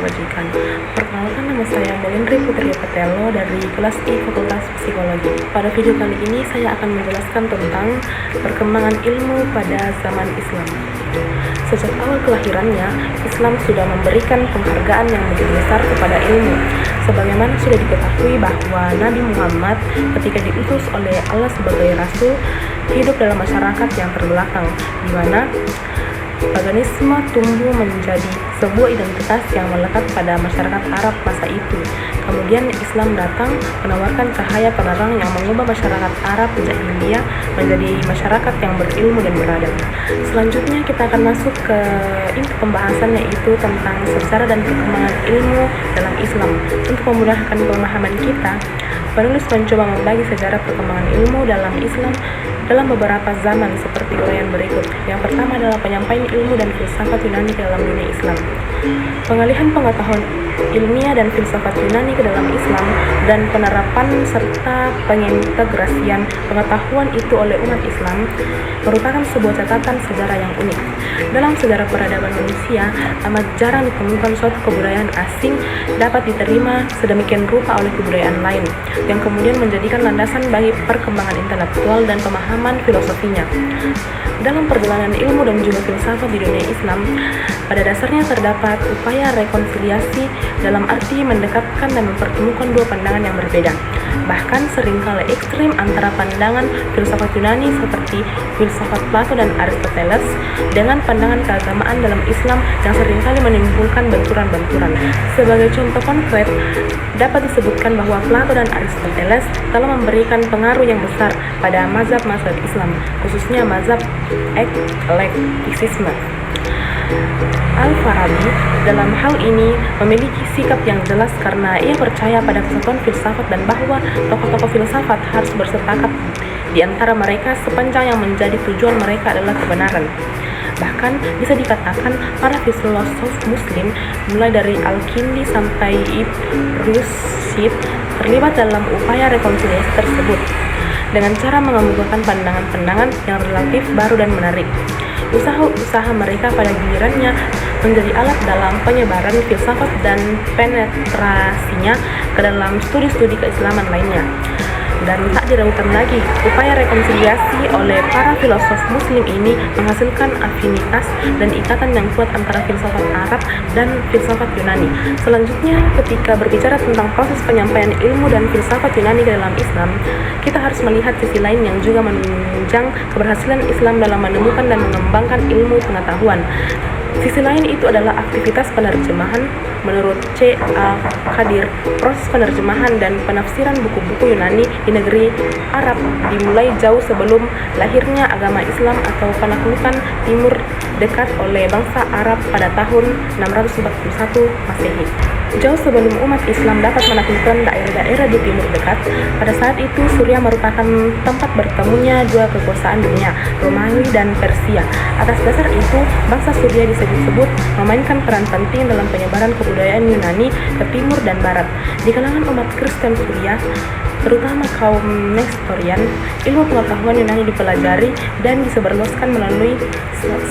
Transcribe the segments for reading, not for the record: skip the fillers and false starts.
kebajikan. Perkenalkan, nama saya Melindri Putri Petelo dari kelas I Fakultas Psikologi. Pada video kali ini saya akan menjelaskan tentang perkembangan ilmu pada zaman Islam. Sejak awal kelahirannya, Islam sudah memberikan penghargaan yang begitu besar kepada ilmu. Sebagaimana sudah diketahui bahwa Nabi Muhammad ketika diutus oleh Allah sebagai Rasul, hidup dalam masyarakat yang terbelakang, di mana paganisme tumbuh menjadi sebuah identitas yang melekat pada masyarakat Arab masa itu. Kemudian Islam datang menawarkan cahaya penerang yang mengubah masyarakat Arab jahiliyah menjadi masyarakat yang berilmu dan beradab. Selanjutnya kita akan masuk ke inti pembahasannya, yaitu tentang sejarah dan perkembangan ilmu dalam Islam. Untuk memudahkan pemahaman kita, penulis mencoba membagi sejarah perkembangan ilmu dalam Islam dalam beberapa zaman seperti uraian berikut. Yang pertama adalah penyampaian ilmu dan filsafat Yunani ke dalam dunia Islam. Pengalihan pengetahuan ilmiah dan filsafat Yunani ke dalam Islam dan penerapan serta pengintegrasian pengetahuan itu oleh umat Islam merupakan sebuah catatan sejarah yang unik. Dalam sejarah peradaban manusia, amat jarang ditemukan suatu kebudayaan asing dapat diterima sedemikian rupa oleh kebudayaan lain, yang kemudian menjadikan landasan bagi perkembangan intelektual dan pemahaman filosofinya. Dalam perjalanan ilmu dan juga filsafat di dunia Islam, pada dasarnya terdapat upaya rekonsiliasi dalam arti mendekatkan dan mempertemukan dua pandangan yang berbeda. Bahkan seringkali ekstrim antara pandangan filsafat Yunani seperti filsafat Plato dan Aristoteles dengan pandangan keagamaan dalam Islam yang seringkali menimbulkan benturan-benturan. Sebagai contoh konkret, dapat disebutkan bahwa Plato dan Aristoteles telah memberikan pengaruh yang besar pada mazhab-mazhab Islam, khususnya mazhab eklektisisme. Al-Farabi dalam hal ini memiliki sikap yang jelas karena ia percaya pada kesatuan filsafat dan bahwa tokoh-tokoh filsafat harus bersepakat di antara mereka sepanjang yang menjadi tujuan mereka adalah kebenaran. Bahkan bisa dikatakan para filosof muslim mulai dari Al-Kindi sampai Ibn Rushd terlibat dalam upaya rekonsiliasi tersebut dengan cara mengemukakan pandangan-pandangan yang relatif baru dan menarik. Usaha-usaha mereka pada gilirannya menjadi alat dalam penyebaran filsafat dan penetrasinya ke dalam studi-studi keislaman lainnya. Dan tak diragukan lagi, upaya rekonsiliasi oleh para filosof muslim ini menghasilkan afinitas dan ikatan yang kuat antara filsafat Arab dan filsafat Yunani. Selanjutnya, ketika berbicara tentang proses penyampaian ilmu dan filsafat Yunani ke dalam Islam, kita harus melihat sisi lain yang juga menunjang keberhasilan Islam dalam menemukan dan mengembangkan ilmu pengetahuan. Sisi lain itu adalah aktivitas penerjemahan. Menurut C.A. Khadir, proses penerjemahan dan penafsiran buku-buku Yunani di negeri Arab dimulai jauh sebelum lahirnya agama Islam atau penaklukan Timur Dekat oleh bangsa Arab pada tahun 641 Masehi. Jauh sebelum umat Islam dapat menaklukkan daerah-daerah di Timur Dekat, pada saat itu Suriah merupakan tempat bertemunya dua kekuasaan dunia, Romawi dan Persia. Atas dasar itu, bangsa Suriah disebut-sebut memainkan peran penting dalam penyebaran kebudayaan Yunani ke timur dan barat. Di kalangan umat Kristen Suriah, terutama kaum Nestorian, ilmu pengetahuan Yunani dipelajari dan disebarluaskan melalui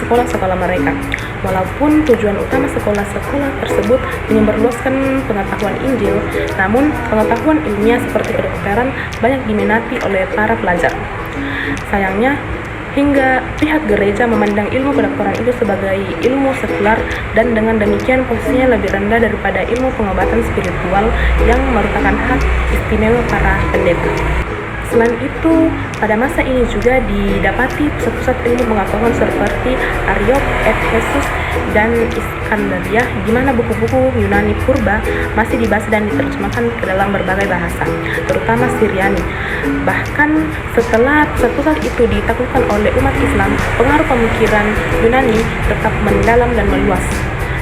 sekolah-sekolah mereka. Walaupun tujuan utama sekolah-sekolah tersebut menyebarluaskan pengetahuan Injil, namun pengetahuan ilmiah seperti kedokteran banyak diminati oleh para pelajar. Sayangnya, hingga pihak gereja memandang ilmu kedokteran itu sebagai ilmu sekular dan dengan demikian posisinya lebih rendah daripada ilmu pengobatan spiritual yang merupakan hak istimewa para pendeta. Selain itu, pada masa ini juga didapati pusat-pusat ilmu pengetahuan seperti Aryok, Ephesus, dan Iskandaria, di mana buku-buku Yunani purba masih dibahas dan diterjemahkan ke dalam berbagai bahasa, terutama Syriani. Bahkan setelah pusat-pusat itu ditaklukkan oleh umat Islam, pengaruh pemikiran Yunani tetap mendalam dan meluas.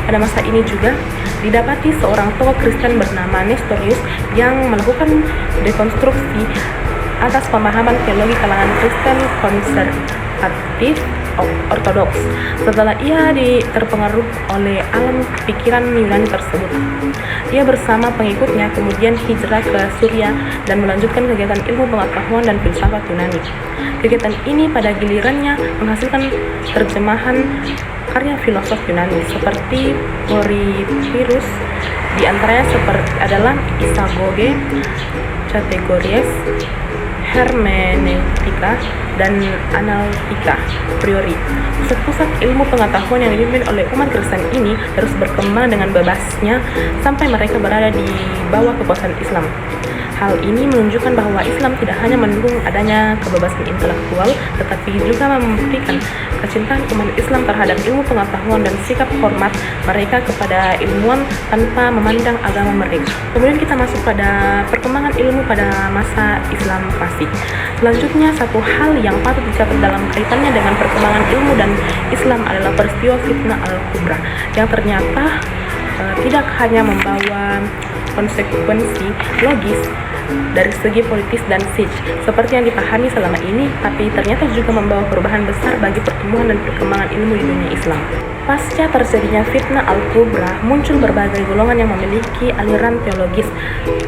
Pada masa ini juga didapati seorang tokoh Kristen bernama Nestorius yang melakukan dekonstruksi atas pemahaman teologi kalangan Kristen konservatif ortodoks setelah ia terpengaruh oleh alam pikiran Yunani tersebut. Ia bersama pengikutnya kemudian hijrah ke Suriah dan melanjutkan kegiatan ilmu pengetahuan dan filsafat Yunani. Kegiatan ini pada gilirannya menghasilkan terjemahan karya filosof Yunani seperti Porphyrius Di antaranya adalah isagoge, categories, hermeneutika, dan analytika priori. Pusat-pusat ilmu pengetahuan yang dipimpin oleh umat Kristen ini terus berkembang dengan bebasnya sampai mereka berada di bawah kekuasaan Islam. Hal ini menunjukkan bahwa Islam tidak hanya mendukung adanya kebebasan intelektual, tetapi juga membuktikan kecintaan umat Islam terhadap ilmu pengetahuan dan sikap hormat mereka kepada ilmuwan tanpa memandang agama mereka. Kemudian kita masuk pada perkembangan ilmu pada masa Islam klasik. Selanjutnya, satu hal yang patut dicatat dalam kaitannya dengan perkembangan ilmu dan Islam adalah peristiwa Fitnah Al-Kubra yang ternyata tidak hanya membawa konsekuensi logis dari segi politis dan siege seperti yang dipahami selama ini, tapi ternyata juga membawa perubahan besar bagi pertumbuhan dan perkembangan ilmu di dunia Islam. Pasca terjadinya Fitnah Al-Kubra, muncul berbagai golongan yang memiliki aliran teologis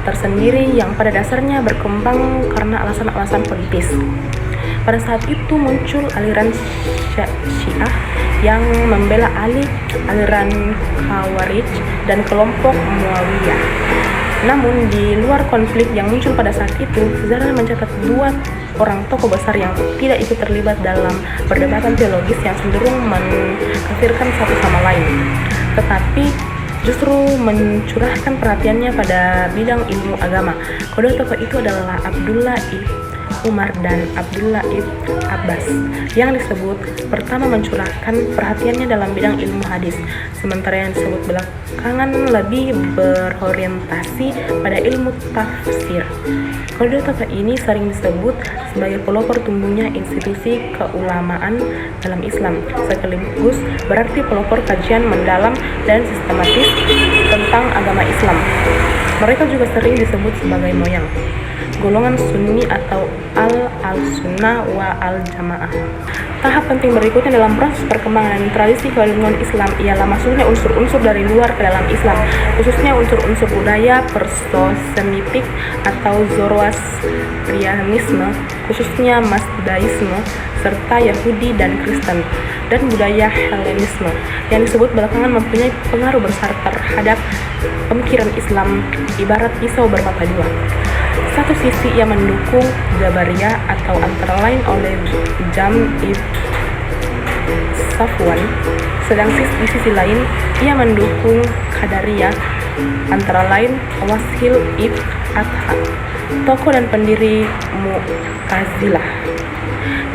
tersendiri yang pada dasarnya berkembang karena alasan-alasan politis. Pada saat itu muncul aliran Syiah yang membela Ali, aliran Khawarij, dan kelompok Muawiyah. Namun di luar konflik yang muncul pada saat itu, sejarah mencatat dua orang tokoh besar yang tidak ikut terlibat dalam perdebatan teologis yang cenderung mengkafirkan satu sama lain, tetapi justru mencurahkan perhatiannya pada bidang ilmu agama. Kedua tokoh itu adalah Abdullah ibn Umar dan Abdullah ibn Abbas, yang disebut pertama mencurahkan perhatiannya dalam bidang ilmu hadis, sementara yang disebut belakangan lebih berorientasi pada ilmu tafsir. Kedua tokoh ini sering disebut sebagai pelopor tumbuhnya institusi keulamaan dalam Islam, sekaligus berarti pelopor kajian mendalam dan sistematis tentang agama Islam. Mereka juga sering disebut sebagai moyang golongan Sunni atau al-Sunnah wa al-Jamaah. Tahap penting berikutnya dalam proses perkembangan dan tradisi keilmuan Islam ialah masuknya unsur-unsur dari luar ke dalam Islam, khususnya unsur-unsur budaya Perso-Semitik atau Zoroastrianisme, khususnya Mazdaisme, serta Yahudi dan Kristen, dan budaya Helenisme, yang disebut belakangan mempunyai pengaruh besar terhadap pemikiran Islam, ibarat pisau bermata dua. Satu sisi ia mendukung Jabariyah atau antara lain oleh Jam ibn Safwan, sedang di sisi lain ia mendukung Qadariyah antara lain Wasil ibn Adha, tokoh dan pendiri Mu'tazilah.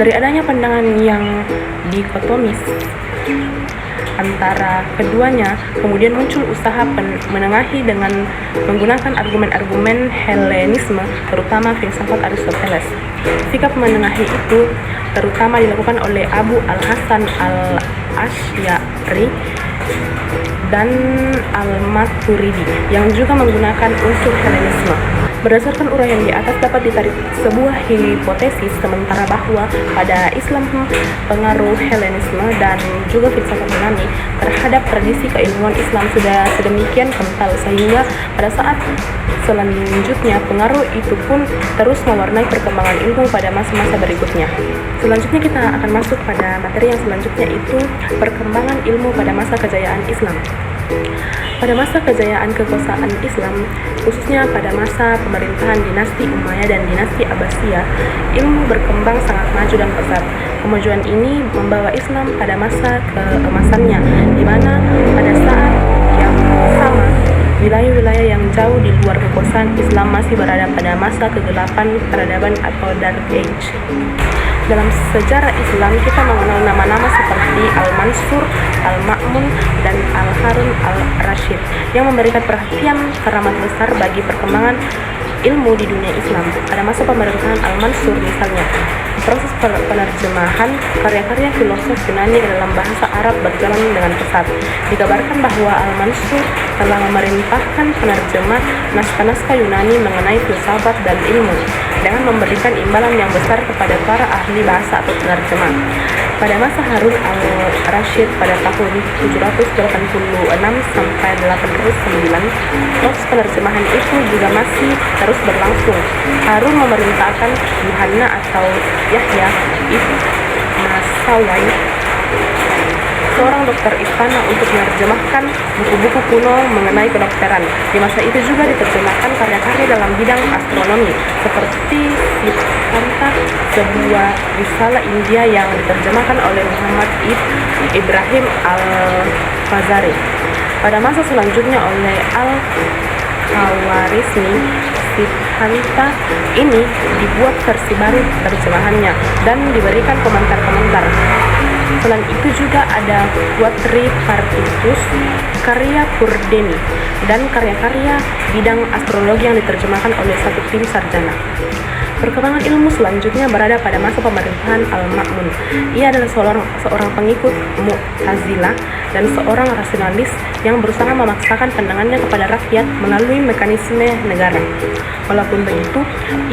Dari adanya pandangan yang dikotomis antara keduanya, kemudian muncul usaha menengahi dengan menggunakan argumen-argumen Helenisme, terutama filsafat Aristoteles. Sikap menengahi itu terutama dilakukan oleh Abu al-Hasan al-Asy'ari dan al-Maturidi yang juga menggunakan unsur Helenisme. Berdasarkan uraian di atas dapat ditarik sebuah hipotesis sementara bahwa pada Islam pengaruh Helenisme dan juga filsafat Yunani terhadap tradisi keilmuan Islam sudah sedemikian kental sehingga pada saat selanjutnya pengaruh itu pun terus mewarnai perkembangan ilmu pada masa-masa berikutnya. Selanjutnya kita akan masuk pada materi yang selanjutnya, itu perkembangan ilmu pada masa kejayaan Islam. Pada masa kejayaan kekuasaan Islam, khususnya pada masa pemerintahan dinasti Umayyah dan dinasti Abbasiyah, ilmu berkembang sangat maju dan pesat. Kemajuan ini membawa Islam pada masa keemasannya, di mana pada saat yang sama wilayah-wilayah yang jauh di luar kekuasaan Islam masih berada pada masa kegelapan peradaban atau Dark Age. Dalam sejarah Islam, kita mengenal nama-nama seperti Al-Mansur, Al-Ma'mun, dan Al-Harun Al-Rashid yang memberikan perhatian teramat besar bagi perkembangan ilmu di dunia Islam. Pada masa pemerintahan Al-Mansur misalnya, proses penerjemahan karya-karya filosof Yunani ke dalam bahasa Arab berjalan dengan pesat. Dikabarkan bahwa Al-Mansur telah memerintahkan penerjemah naskah-naskah Yunani mengenai filsafat dan ilmu dengan memberikan imbalan yang besar kepada para ahli bahasa atau penerjemah. Pada masa Harun al-Rashid pada tahun 786 sampai 809, proses penerjemahan itu juga masih terus berlangsung. Harun memerintahkan Yuhanna atau Yahya ibn Masawai seorang dokter istana untuk menerjemahkan buku-buku kuno mengenai kedokteran. Di masa itu juga diterjemahkan karya-karya dalam bidang astronomi seperti Siddhanta, sebuah risalah India yang diterjemahkan oleh Muhammad Ibrahim Al-Fazari. Pada masa selanjutnya oleh Al-Khawarizmi, Siddhanta ini dibuat versi baru terjemahannya dan diberikan komentar-komentar. Selain itu juga ada Quadripartitus, karya Purdeni, dan karya-karya bidang astrologi yang diterjemahkan oleh satu tim sarjana. Perkembangan ilmu selanjutnya berada pada masa pemerintahan Al-Ma'mun. Ia adalah seorang pengikut Mu'tazilah dan seorang rasionalis yang berusaha memaksakan pandangannya kepada rakyat melalui mekanisme negara. Walaupun begitu,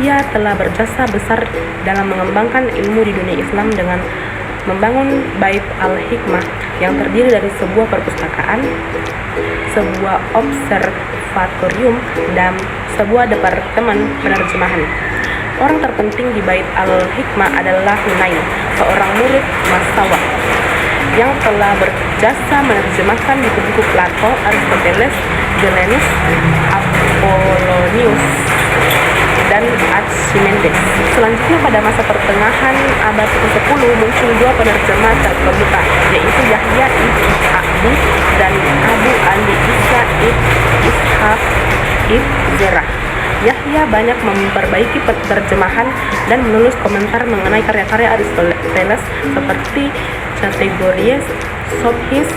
ia telah berjasa besar dalam mengembangkan ilmu di dunia Islam dengan membangun Bait al-Hikmah yang terdiri dari sebuah perpustakaan, sebuah observatorium, dan sebuah departemen penerjemahan. Orang terpenting di Bait al-Hikmah adalah Hunain, seorang murid Massawah yang telah berjasa menerjemahkan buku-buku Plato, Aristoteles, Galenus, Apollonius, dan Archimedes. Selanjutnya pada masa pertengahan abad ke-10 muncul dua penerjemah terkemuka, yaitu Yahya ibn Abi dan Abu Ali Isa ibn Ishaq ibn Zerah. Yahya banyak memperbaiki terjemahan dan menulis komentar mengenai karya-karya Aristoteles seperti Categories, Sophis,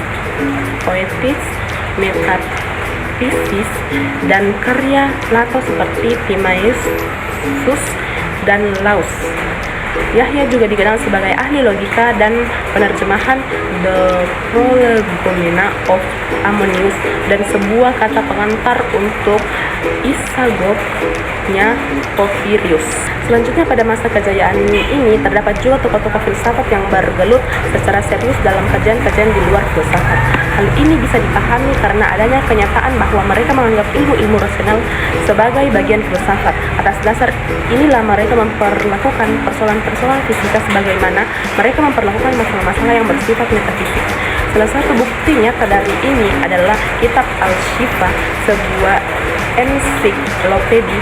Poetis, Metaphysis, dan karya Plato seperti Timaeus dan Laus. Yahya juga dikenal sebagai ahli logika dan penerjemahan The Prolegomena of Ammonius dan sebuah kata pengantar untuk Isagognya Porphyrius. Selanjutnya pada masa kejayaan ini terdapat juga tokoh-tokoh filsafat yang bergelut secara serius dalam kajian-kajian di luar filsafat. Hal ini bisa dipahami karena adanya kenyataan bahwa mereka menganggap ilmu-ilmu rasional sebagai bagian filsafat. Atas dasar inilah mereka memperlakukan persoalan-persoalan fisika sebagaimana mereka memperlakukan masalah-masalah yang bersifat metafisik. Salah satu bukti nyata dari ini adalah kitab Al-Shifa, sebuah ensiklopedi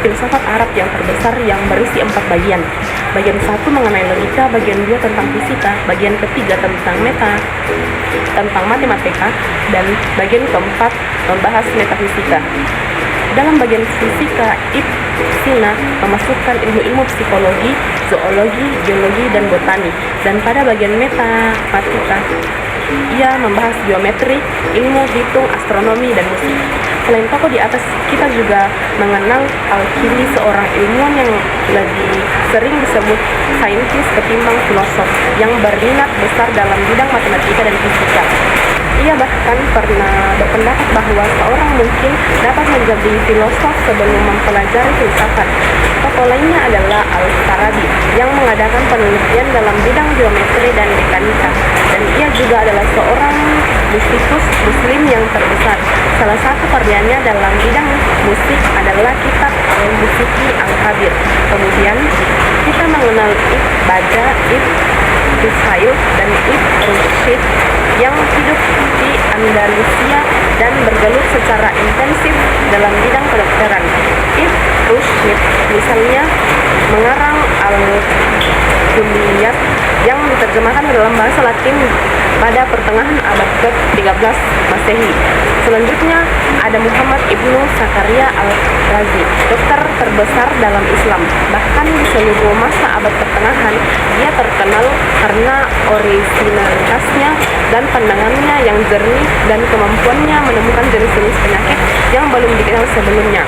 filsafat Arab yang terbesar yang berisi 4 bagian. Bagian 1 mengenai logika, bagian 2 tentang fisika, bagian ketiga tentang matematika, dan bagian keempat membahas metafisika. Dalam bagian fisika, Ibn Sina memasukkan ilmu-ilmu psikologi, zoologi, geologi, dan botani. Dan pada bagian matematika, ia membahas geometri, ilmu hitung, astronomi, dan musik. Selain tokoh di atas, kita juga mengenal Al-Kindi, seorang ilmuwan yang lebih sering disebut saintis ketimbang filosof, yang berminat besar dalam bidang matematika dan fisika. Ia bahkan pernah berpendapat bahwa seorang mungkin dapat menjadi filosof sebelum mempelajari filsafat. Tokoh lainnya adalah Al-Farabi, yang mengadakan penelitian dalam bidang geometri dan mekanika, dan ia juga adalah seorang musikus muslim yang terbesar. Salah satu karyanya dalam bidang musik adalah kitab Al-Musiki Al-Kabir. Kemudian kita mengenal Ibn Bada, Ibn Rushayth, dan Ibn Rushd yang hidup di Andalusia dan bergelut secara intensif dalam bidang kedokteran. Ibn Rushd misalnya mengarang Al-Kulliyat yang diterjemahkan dalam bahasa Latin pada pertengahan abad ke-13 Masehi. Selanjutnya ada Muhammad Ibnu Zakaria Al-Razi, dokter terbesar dalam Islam. Bahkan di seluruh masa abad pertengahan, dia terkenal karena originalitasnya dan pandangannya yang jernih dan kemampuannya menemukan jenis-jenis penyakit yang belum dikenal sebelumnya.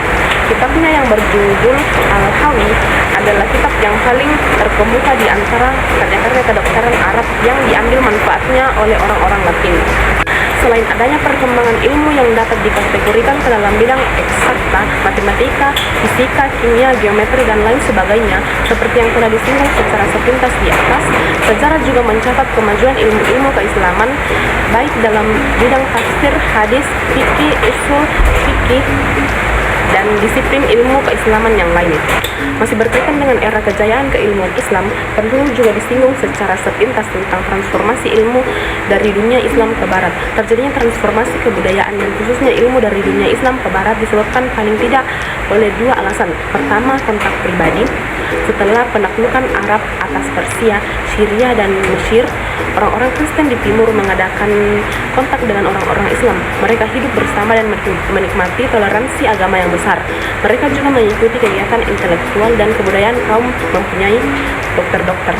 Kitabnya yang berjudul Al-Hawi adalah kitab yang paling terkemuka di antara karya-karya kedokteran Arab yang diambil manfaatnya oleh orang-orang Latin. Selain adanya perkembangan ilmu yang dapat dikategorikan ke dalam bidang eksakta, matematika, fisika, kimia, geometri, dan lain sebagainya, seperti yang telah disinggung secara sepintas di atas, sejarah juga mencatat kemajuan ilmu-ilmu keislaman, baik dalam bidang tafsir, hadis, fikih, usul fikih, dan dan disiplin ilmu keislaman yang lain. Masih berkaitan dengan era kejayaan keilmuan Islam, perlu juga disinggung secara sepintas tentang transformasi ilmu dari dunia Islam ke Barat. Terjadinya transformasi kebudayaan dan khususnya ilmu dari dunia Islam ke Barat disebabkan paling tidak oleh dua alasan. Pertama, kontak pribadi. Setelah penaklukan Arab atas Persia, Syria, dan Mesir, orang-orang Kristen di timur mengadakan kontak dengan orang-orang Islam. Mereka hidup bersama dan menikmati toleransi agama yang besar. Mereka juga mengikuti kegiatan intelektual dan kebudayaan kaum mempunyai dokter-dokter,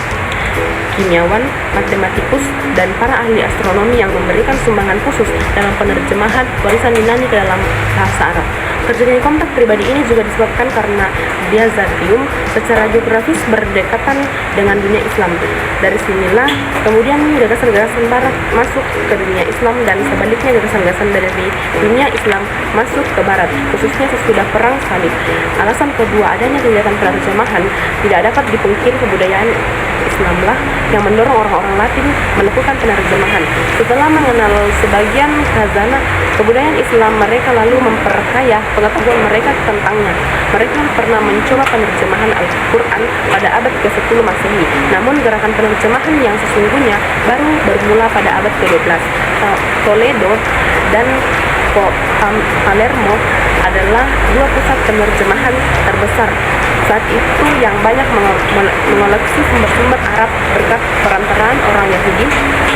kimiawan, matematikus, dan para ahli astronomi yang memberikan sumbangan khusus dalam penerjemahan warisan Yunani ke dalam bahasa Arab. Terjadinya kontak pribadi ini juga disebabkan karena Byzantium secara geografis berdekatan dengan dunia Islam. Dari sinilah kemudian gagasan-gagasan Barat masuk ke dunia Islam dan sebaliknya gagasan-gagasan dari dunia Islam masuk ke Barat, khususnya sesudah Perang Salib. Alasan kedua, adanya kegiatan penerjemahan, tidak dapat dipungkiri kebudayaan Islamlah yang mendorong orang-orang Latin melakukan penerjemahan. Setelah mengenal sebagian khazanah kebudayaan Islam, mereka lalu memperkaya pengetahuan mereka tentangnya. Mereka pernah mencoba penerjemahan Al-Quran pada abad ke-10 Masehi. Namun gerakan penerjemahan yang sesungguhnya baru bermula pada abad ke-12. Toledo dan Palermo adalah dua pusat penerjemahan terbesar saat itu yang banyak mengoleksi sumber-sumber Arab berkat perantaraan orang Yahudi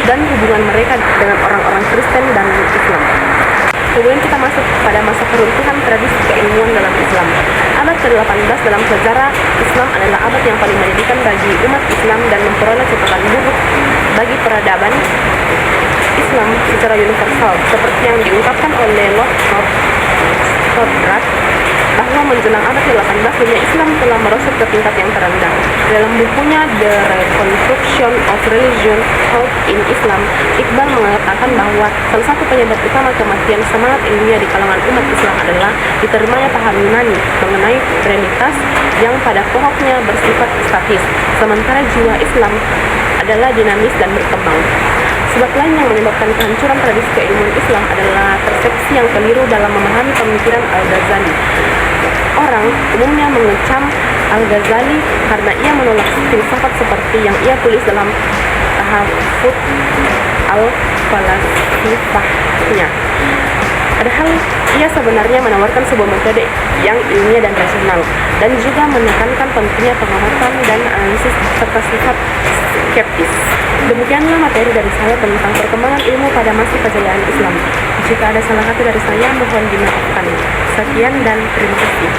dan hubungan mereka dengan orang-orang Kristen dan Islam. Kemudian kita masuk pada masa keruntuhan tradisi keilmuan dalam Islam. Abad ke-18 dalam sejarah Islam adalah abad yang paling menyedihkan bagi umat Islam dan memperoleh catatan buruk bagi peradaban Islam secara universal, seperti yang diungkapkan oleh Lord Stoddard bahwa menjelang abad ke-18 dunia Islam telah merosot ke tingkat yang terendah. Dalam bukunya The Reconstruction of Religion Thought in Islam, Iqbal mengatakan bahwa salah satu penyebab utama kematian semangat ilmiah di kalangan umat Islam adalah diterimanya paham Yunani mengenai trinitas yang pada pokoknya bersifat statis, sementara jiwa Islam adalah dinamis dan berkembang. Sebab lain yang menyebabkan kehancuran tradisi keilmuan Islam adalah persepsi yang keliru dalam memahami pemikiran Al-Ghazali. Orang umumnya mengecam Al-Ghazali karena ia menolak filsafat seperti yang ia tulis dalam Tahafut al-Falasifahnya. Padahal ia sebenarnya menawarkan sebuah metode yang ilmiah dan rasional, dan juga menekankan pentingnya pengamatan dan analisis serta sifat skeptis. Demikianlah materi dari saya tentang perkembangan ilmu pada masa kejayaan Islam. Jika ada salah satu dari saya, mohon dimaafkan. Sekian dan terima kasih.